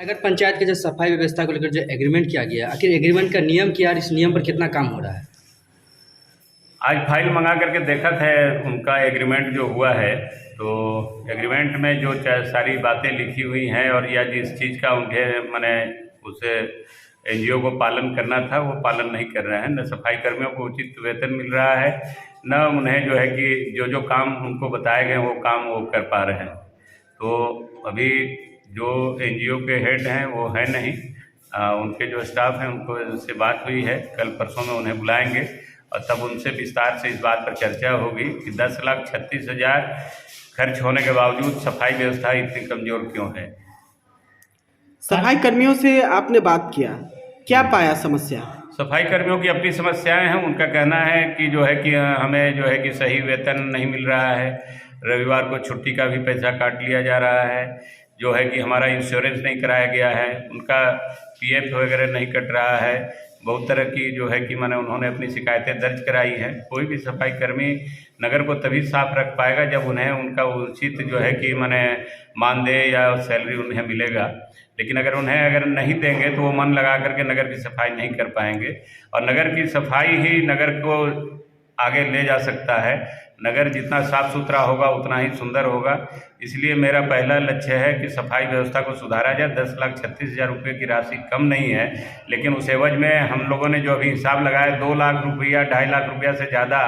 नगर पंचायत के जो सफाई व्यवस्था को लेकर जो एग्रीमेंट किया गया, आखिर एग्रीमेंट का नियम क्या है और इस नियम पर कितना काम हो रहा है? आज फाइल मंगा करके देखा था उनका एग्रीमेंट जो हुआ है, तो एग्रीमेंट में जो सारी बातें लिखी हुई हैं और या जिस चीज़ का उन्हें मैंने उसे एनजीओ को पालन करना था वो पालन नहीं कर रहे हैं। न सफाई कर्मियों को उचित वेतन मिल रहा है, न उन्हें जो है कि जो जो काम उनको बताए गए वो काम वो कर पा रहे हैं। तो अभी जो एनजीओ के हेड हैं वो है नहीं, उनके जो स्टाफ हैं उनको से बात हुई है, कल परसों में उन्हें बुलाएंगे और तब उनसे विस्तार से इस बात पर चर्चा होगी कि 10,36,000 खर्च होने के बावजूद सफाई व्यवस्था इतनी कमज़ोर क्यों है। सफाई कर्मियों से आपने बात किया, क्या पाया समस्या? सफाई कर्मियों की अपनी समस्याएं हैं। उनका कहना है कि जो है कि हमें जो है कि सही वेतन नहीं मिल रहा है, रविवार को छुट्टी का भी पैसा काट लिया जा रहा है, जो है कि हमारा इंश्योरेंस नहीं कराया गया है, उनका पीएफ वगैरह नहीं कट रहा है। बहुत तरह की जो है कि मैंने उन्होंने अपनी शिकायतें दर्ज कराई हैं। कोई भी सफाई कर्मी नगर को तभी साफ रख पाएगा जब उन्हें उनका उचित जो है कि मैंने मानदेय या सैलरी उन्हें मिलेगा। लेकिन अगर नहीं देंगे तो वो मन लगा करके नगर की सफाई नहीं कर पाएंगे, और नगर की सफाई ही नगर को आगे ले जा सकता है। नगर जितना साफ़ सुथरा होगा उतना ही सुंदर होगा। इसलिए मेरा पहला लक्ष्य है कि सफाई व्यवस्था को सुधारा जाए। 10,36,000 रुपये की राशि कम नहीं है, लेकिन उस एवज में हम लोगों ने जो अभी हिसाब लगाया 2 लाख रुपया 2.5 लाख रुपया से ज़्यादा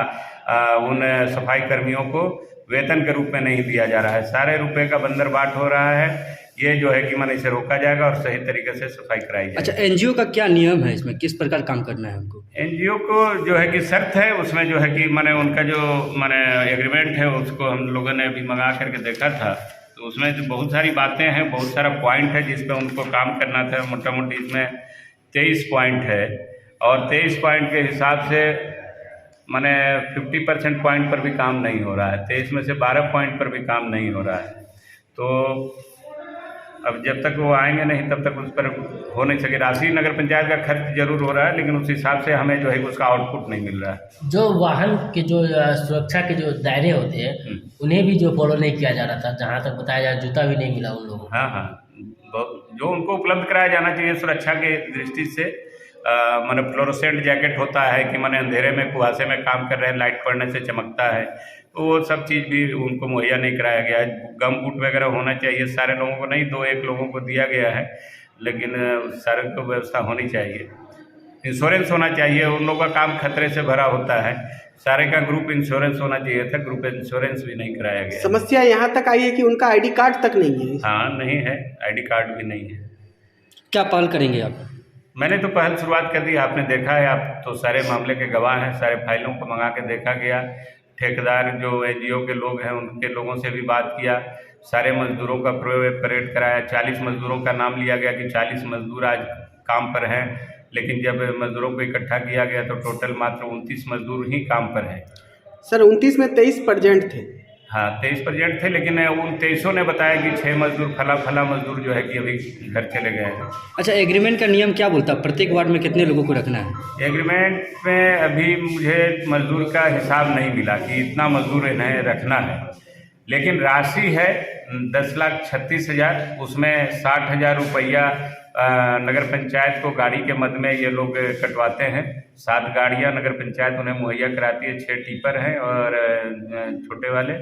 उन सफाई कर्मियों को वेतन के रूप में नहीं दिया जा रहा है। सारे रुपये का बंदरबाट हो रहा है। ये जो है कि मैंने इसे रोका जाएगा और सही तरीके से सफाई कराई जाएगी। अच्छा, एनजीओ का क्या नियम है, इसमें किस प्रकार काम करना है हमको? एनजीओ को जो है कि शर्त है, उसमें जो है कि मैंने उनका जो मैंने एग्रीमेंट है उसको हम लोगों ने अभी मंगा करके देखा था, तो उसमें जो बहुत सारी बातें हैं, बहुत सारा पॉइंट है जिस पे उनको काम करना था। मोटा मोटी इसमें 23 पॉइंट है और 23 पॉइंट के हिसाब से मैंने 50% पॉइंट पर भी काम नहीं हो रहा है। 23 में से 12 पॉइंट पर भी काम नहीं हो रहा है। तो अब जब तक वो आएंगे नहीं तब तक उस पर हो नहीं सके। राशि नगर पंचायत का खर्च जरूर हो रहा है, लेकिन उस हिसाब से हमें जो है उसका आउटपुट नहीं मिल रहा है। जो वाहन के जो सुरक्षा के जो दायरे होते हैं उन्हें भी जो फॉलो नहीं किया जा रहा था, जहाँ तक बताया जाए जूता भी नहीं मिला उन लोगों को। हाँ, जो उनको उपलब्ध कराया जाना चाहिए सुरक्षा के दृष्टि से। मैंने फ्लोरोसेंट जैकेट होता है कि मैंने अंधेरे में कुहासे में काम कर रहे हैं, लाइट पड़ने से चमकता है, तो वो सब चीज़ भी उनको मुहैया नहीं कराया गया है। गम बूट वगैरह होना चाहिए, सारे लोगों को नहीं, 2-1 लोगों को दिया गया है, लेकिन सारे को व्यवस्था होनी चाहिए। इंश्योरेंस होना चाहिए, उन लोगों का काम खतरे से भरा होता है। सारे का ग्रुप इंश्योरेंस होना चाहिए था, ग्रुप इंश्योरेंस भी नहीं कराया गया। समस्या यहाँ तक आई है कि उनका आईडी कार्ड तक नहीं है। हाँ, नहीं है, आईडी कार्ड भी नहीं है। क्या पहल करेंगे आप? मैंने तो पहल शुरुआत कर दी, आपने देखा है, आप तो सारे मामले के गवाह हैं। सारे फाइलों को मंगा के देखा गया, ठेकेदार जो एनजीओ के लोग हैं उनके लोगों से भी बात किया, सारे मजदूरों का परेड कराया। 40 मजदूरों का नाम लिया गया कि 40 मजदूर आज काम पर हैं, लेकिन जब मजदूरों को इकट्ठा किया गया तो टोटल मात्र 29 मजदूर ही काम पर हैं। सर 29 में 23 प्रेजेंट थे। हाँ, 23% थे, लेकिन उन 23 ने बताया कि 6 मजदूर फला मजदूर जो है कि अभी घर चले गए हैं। अच्छा, एग्रीमेंट का नियम क्या बोलता है, प्रत्येक वार्ड में कितने लोगों को रखना है? एग्रीमेंट में अभी मुझे मजदूर का हिसाब नहीं मिला कि इतना मजदूर इन्हें रखना है, लेकिन राशि है 10,36,000, उसमें 60,000 रुपया नगर पंचायत को गाड़ी के मद में ये लोग कटवाते हैं। 7 गाड़ियाँ नगर पंचायत उन्हें मुहैया कराती है, 6 टिपर हैं और छोटे वाले,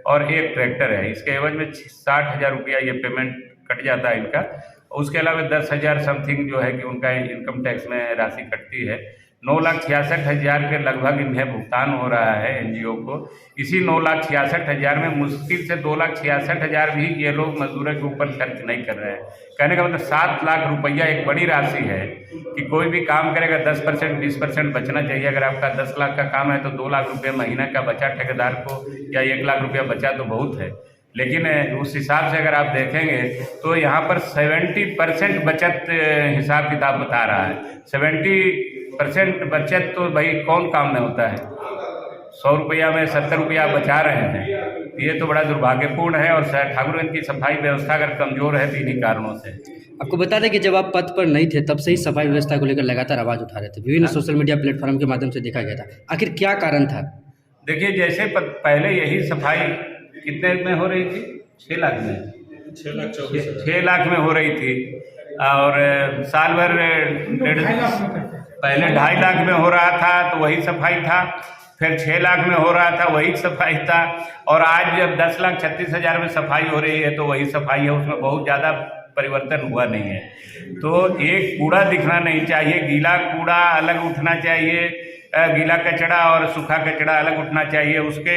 और 1 ट्रैक्टर है। इसके एवज में 60,000 रुपया ये पेमेंट कट जाता है इनका। उसके अलावा 10,000 समथिंग जो है कि उनका इनकम टैक्स में राशि कटती है। 9,66,000 के लगभग इन्हें भुगतान हो रहा है एनजीओ को। इसी 9,66,000 में मुश्किल से 2,66,000 भी ये लोग मजदूरों के ऊपर खर्च नहीं कर रहे हैं। कहने का मतलब 7 लाख रुपया एक बड़ी राशि है कि कोई भी काम करेगा 10% 20% बचना चाहिए। अगर आपका 10 लाख का काम है तो 2 लाख रुपये महीना का बचा ठेकेदार को, या 1 लाख रुपया बचा तो बहुत है। लेकिन उस हिसाब से अगर आप देखेंगे तो यहाँ पर 70% बचत हिसाब किताब बता रहा है। 70% बचत तो भाई कौन काम में होता है? 100 रुपया में 70 रुपया बचा रहे हैं, ये तो बड़ा दुर्भाग्यपूर्ण है। और ठाकुरगंज की सफाई व्यवस्था अगर कमज़ोर है तो इन्हीं कारणों से। आपको बता दें कि जब आप पद पर नहीं थे तब से ही सफाई व्यवस्था को लेकर लगातार आवाज़ उठा रहे थे, विभिन्न सोशल मीडिया प्लेटफॉर्म के माध्यम से देखा गया था। आखिर क्या कारण था? देखिए, जैसे पहले यही सफाई कितने में हो रही थी? 6 लाख में, 6 लाख में हो रही थी। और साल भर पहले 2.5 लाख में हो रहा था तो वही सफाई था, फिर 6 लाख में हो रहा था वही सफाई था, और आज जब 10,36,000 में सफाई हो रही है तो वही सफाई है, उसमें बहुत ज़्यादा परिवर्तन हुआ नहीं है। तो एक कूड़ा दिखना नहीं चाहिए, गीला कूड़ा अलग उठना चाहिए, गीला कचरा और सूखा कचरा अलग उठना चाहिए। उसके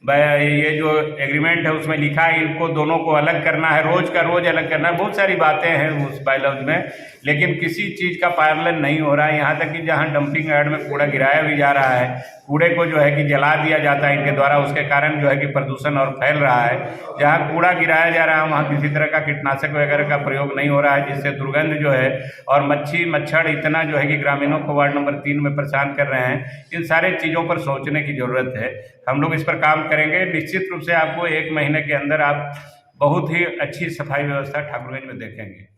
ये जो एग्रीमेंट है उसमें लिखा है इनको दोनों को अलग करना है, रोज़ का रोज़ अलग करना है, बहुत सारी बातें हैं उस बायलॉज में, लेकिन किसी चीज़ का पालन नहीं हो रहा है। यहाँ तक कि जहाँ डंपिंग यार्ड में कूड़ा गिराया भी जा रहा है, कूड़े को जो है कि जला दिया जाता है इनके द्वारा, उसके कारण जो है कि प्रदूषण और फैल रहा है। जहाँ कूड़ा गिराया जा रहा है वहाँ किसी तरह का कीटनाशक वगैरह का प्रयोग नहीं हो रहा है, जिससे दुर्गंध जो है और मच्छर इतना जो है कि ग्रामीणों को वार्ड नंबर 3 में परेशान कर रहे हैं। इन सारे चीज़ों पर सोचने की ज़रूरत है, हम लोग इस पर काम करेंगे। निश्चित रूप से आपको 1 महीने के अंदर आप बहुत ही अच्छी सफाई व्यवस्था ठाकुरगंज में देखेंगे।